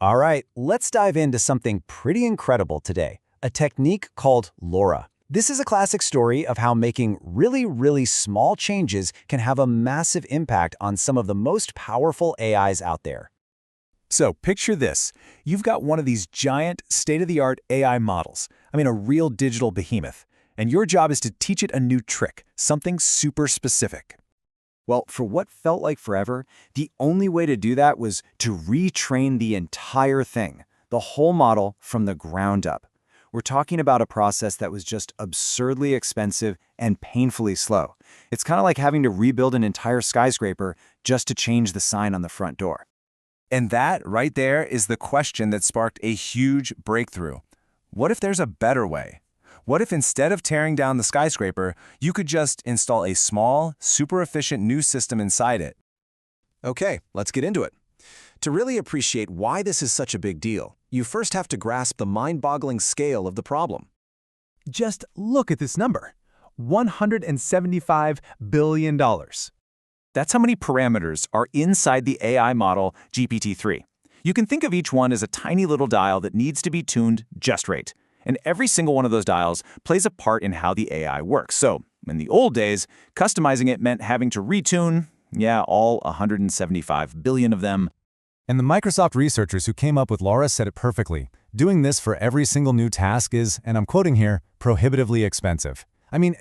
All right, let's dive into something pretty incredible today, a technique called LoRA. This is a classic story of how making really small changes can have a massive impact on some of the most powerful AIs out there. So picture this. You've got one of these giant, state-of-the-art AI models. A real digital behemoth. And your job is to teach it a new trick, something super specific. Well, for what felt like forever, the only way to do that was to retrain the entire thing, the whole model from the ground up. We're talking about a process that was just absurdly expensive and painfully slow. It's kind of like having to rebuild an entire skyscraper just to change the sign on the front door. And that, right there, is the question that sparked a huge breakthrough. What if there's a better way? What if instead of tearing down the skyscraper, you could just install a small, super efficient new system inside it? Okay, let's get into it. To really appreciate why this is such a big deal, you first have to grasp the mind-boggling scale of the problem. Just look at this number, $175 billion. That's how many parameters are inside the AI model GPT-3. You can think of each one as a tiny little dial that needs to be tuned just right. And every single one of those dials plays a part in how the AI works. So, in the old days, customizing it meant having to retune, all 175 billion of them. And the Microsoft researchers who came up with LoRA said it perfectly. Doing this for every single new task is, and I'm quoting here, prohibitively expensive.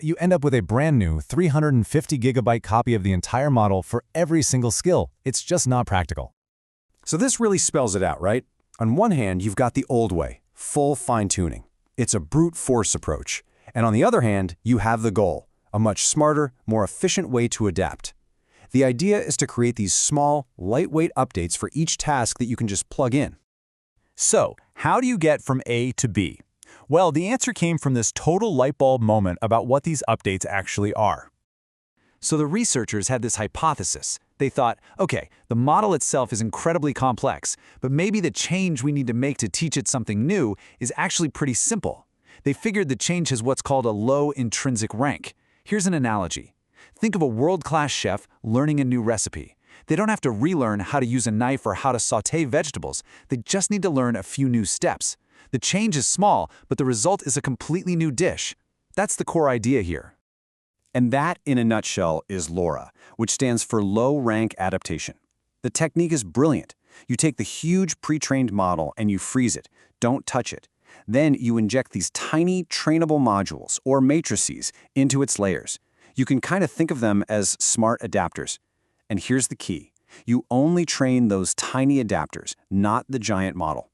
You end up with a brand new 350 gigabyte copy of the entire model for every single skill. It's just not practical. So this really spells it out, right? On one hand, you've got the old way, full fine-tuning. It's a brute force approach. And on the other hand, you have the goal, a much smarter, more efficient way to adapt. The idea is to create these small, lightweight updates for each task that you can just plug in. So, how do you get from A to B? Well, the answer came from this total light bulb moment about what these updates actually are. So the researchers had this hypothesis. They thought, okay, the model itself is incredibly complex, but maybe the change we need to make to teach it something new is actually pretty simple. They figured the change has what's called a low intrinsic rank. Here's an analogy. Think of a world-class chef learning a new recipe. They don't have to relearn how to use a knife or how to sauté vegetables. They just need to learn a few new steps. The change is small, but the result is a completely new dish. That's the core idea here. And that, in a nutshell, is LoRA, which stands for Low-Rank Adaptation. The technique is brilliant. You take the huge pre-trained model and you freeze it. Don't touch it. Then you inject these tiny trainable modules, or matrices, into its layers. You can kind of think of them as smart adapters. And here's the key. You only train those tiny adapters, not the giant model.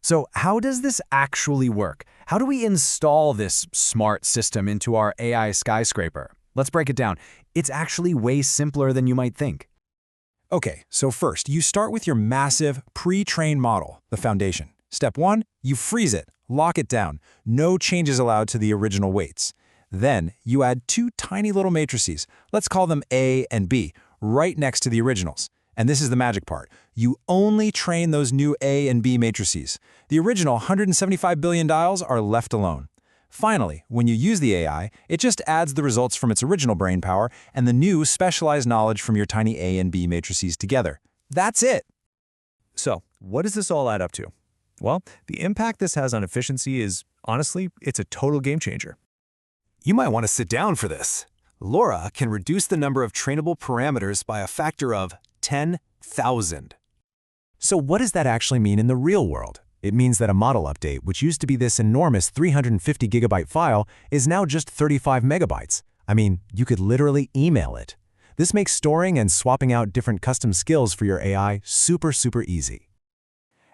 So how does this actually work? How do we install this smart system into our AI skyscraper? Let's break it down. It's actually way simpler than you might think. Okay, so first, you start with your massive, pre-trained model, the foundation. Step 1, you freeze it, lock it down. No changes allowed to the original weights. Then, you add 2 tiny little matrices, let's call them A and B, right next to the originals. And this is the magic part. You only train those new A and B matrices. The original 175 billion dials are left alone. Finally, when you use the AI, it just adds the results from its original brain power and the new specialized knowledge from your tiny A and B matrices together. That's it! So, what does this all add up to? Well, the impact this has on efficiency is, honestly, it's a total game changer. You might want to sit down for this. LoRA can reduce the number of trainable parameters by a factor of 10,000. So what does that actually mean in the real world? It means that a model update, which used to be this enormous 350 gigabyte file, is now just 35 megabytes. You could literally email it. This makes storing and swapping out different custom skills for your AI super easy.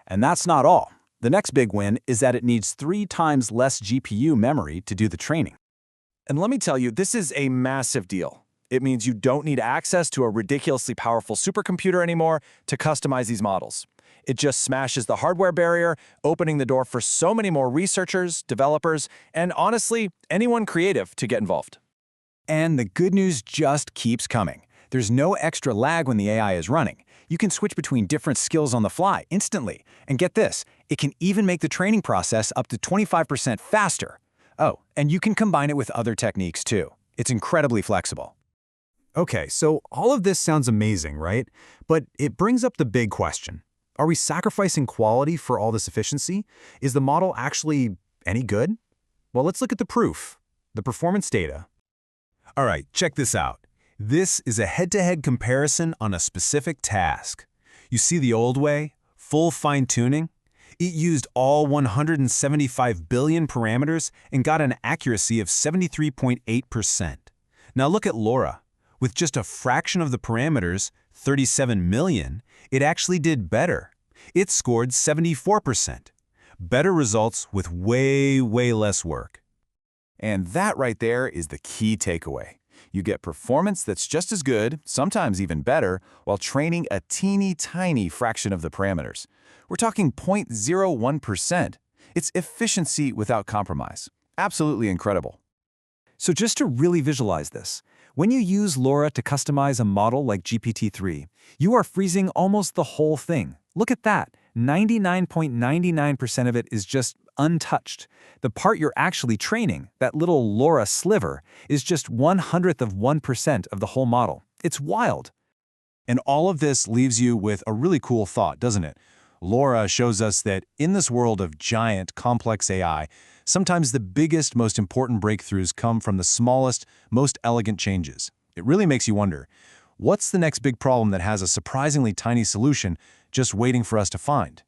And that's not all. The next big win is that it needs 3 times less GPU memory to do the training. And let me tell you, this is a massive deal. It means you don't need access to a ridiculously powerful supercomputer anymore to customize these models. It just smashes the hardware barrier, opening the door for so many more researchers, developers, and honestly, anyone creative to get involved. And the good news just keeps coming. There's no extra lag when the AI is running. You can switch between different skills on the fly instantly. And get this, it can even make the training process up to 25% faster. Oh, and you can combine it with other techniques too. It's incredibly flexible. Okay, so all of this sounds amazing, right? But it brings up the big question. Are we sacrificing quality for all this efficiency? Is the model actually any good? Well, let's look at the proof, the performance data. All right, check this out. This is a head-to-head comparison on a specific task. You see the old way, full fine-tuning? It used all 175 billion parameters and got an accuracy of 73.8%. Now look at LoRA. With just a fraction of the parameters, 37 million, it actually did better. It scored 74%. Better results with way less work. And that right there is the key takeaway. You get performance that's just as good, sometimes even better, while training a teeny-tiny fraction of the parameters. We're talking 0.01%. It's efficiency without compromise. Absolutely incredible. So just to really visualize this, when you use LoRA to customize a model like GPT-3, you are freezing almost the whole thing. Look at that. 99.99% of it is just untouched. The part you're actually training, that little LoRA sliver, is just 1/100% of the whole model. It's wild. And all of this leaves you with a really cool thought, doesn't it? LoRA shows us that in this world of giant, complex AI, sometimes the biggest, most important breakthroughs come from the smallest, most elegant changes. It really makes you wonder, what's the next big problem that has a surprisingly tiny solution just waiting for us to find?